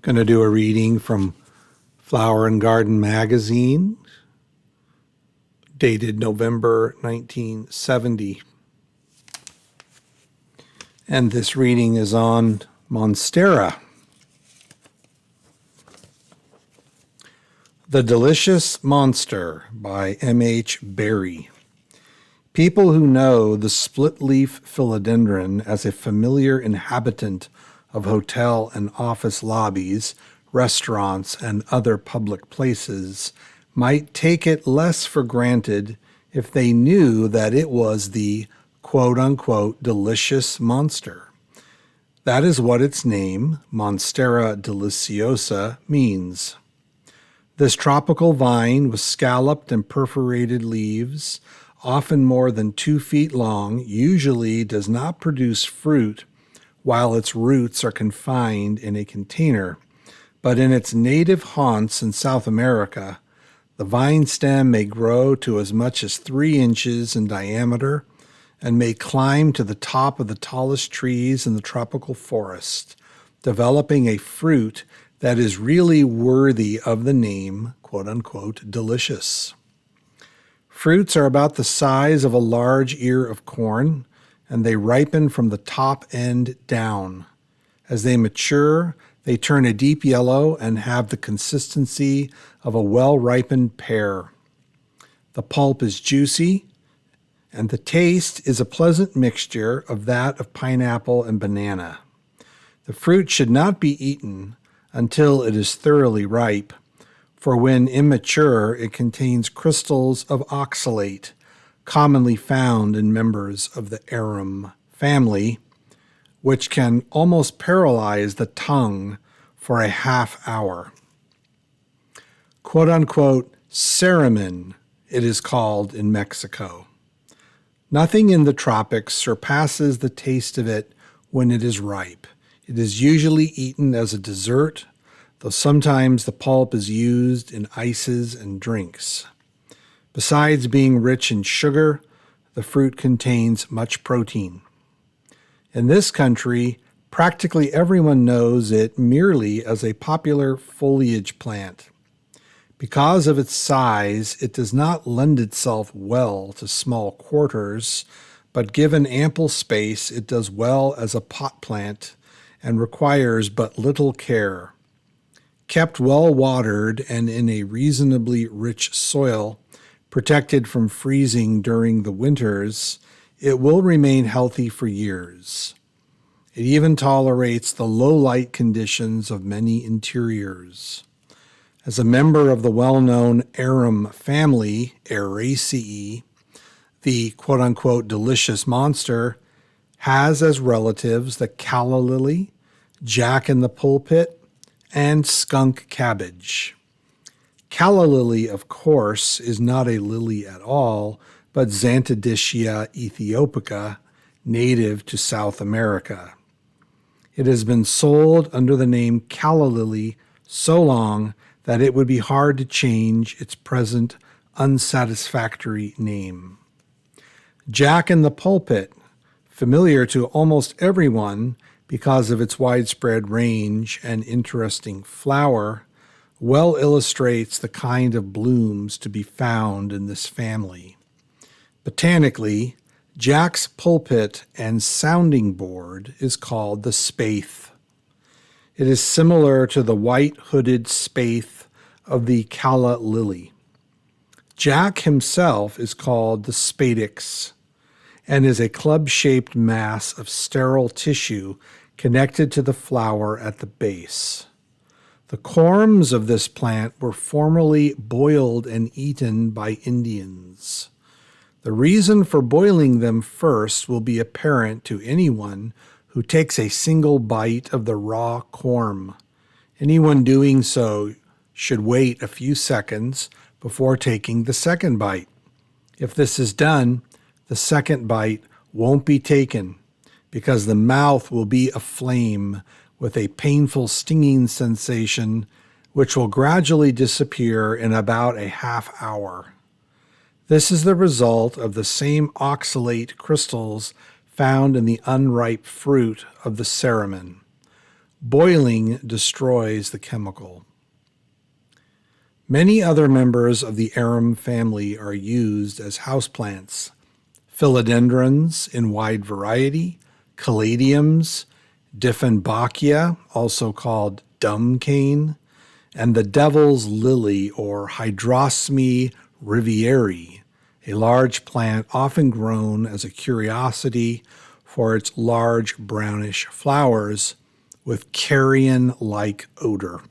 Going to do a reading from Flower and Garden magazine, dated November 1970. And this reading is on Monstera. The Delicious Monster by M.H. Barry. People who know the split-leaf philodendron as a familiar inhabitant of hotel and office lobbies, restaurants, and other public places might take it less for granted if they knew that it was the quote-unquote delicious monster. That is what its name, Monstera deliciosa, means. This tropical vine with scalloped and perforated leaves, often more than 2 feet long, usually does not produce fruit while its roots are confined in a container, but in its native haunts in South America, the vine stem may grow to as much as 3 inches in diameter and may climb to the top of the tallest trees in the tropical forest, developing a fruit that is really worthy of the name, quote-unquote, delicious. Fruits are about the size of a large ear of corn, and they ripen from the top end down. As they mature, they turn a deep yellow and have the consistency of a well-ripened pear. The pulp is juicy, and the taste is a pleasant mixture of that of pineapple and banana. The fruit should not be eaten until it is thoroughly ripe, for when immature it contains crystals of oxalate, commonly found in members of the arum family, which can almost paralyze the tongue for a half hour. Quote-unquote ceremin, it is called in Mexico. Nothing in the tropics surpasses the taste of it when it is ripe. It is usually eaten as a dessert, though sometimes the pulp is used in ices and drinks. Besides being rich in sugar, the fruit contains much protein. In this country, practically everyone knows it merely as a popular foliage plant. Because of its size, it does not lend itself well to small quarters, but given ample space, it does well as a pot plant and requires but little care. Kept well watered and in a reasonably rich soil, protected from freezing during the winters, it will remain healthy for years. It even tolerates the low light conditions of many interiors. As a member of the well-known arum family, Araceae, the quote-unquote delicious monster has as relatives the calla lily, jack in the pulpit, and skunk cabbage. Calla lily, of course, is not a lily at all, but Xanthodycia ethiopica, native to South America. It has been sold under the name calla lily so long that it would be hard to change its present unsatisfactory name. Jack in the pulpit, familiar to almost everyone because of its widespread range and interesting flower, well illustrates the kind of blooms to be found in this family. Botanically, Jack's pulpit and sounding board is called the spathe. It is similar to the white-hooded spathe of the calla lily. Jack himself is called the spadix and is a club-shaped mass of sterile tissue connected to the flower at the base. The corms of this plant were formerly boiled and eaten by Indians. The reason for boiling them first will be apparent to anyone who takes a single bite of the raw corm. Anyone doing so should wait a few seconds before taking the second bite. If this is done, the second bite won't be taken because the mouth will be aflame with a painful stinging sensation which will gradually disappear in about a half hour. This is the result of the same oxalate crystals found in the unripe fruit of the ceremin. Boiling destroys the chemical. Many other members of the arum family are used as houseplants. Philodendrons in wide variety, caladiums, Dieffenbachia, also called dumb cane, and the devil's lily or Hydrosmi rivieri, a large plant often grown as a curiosity for its large brownish flowers with carrion-like odor.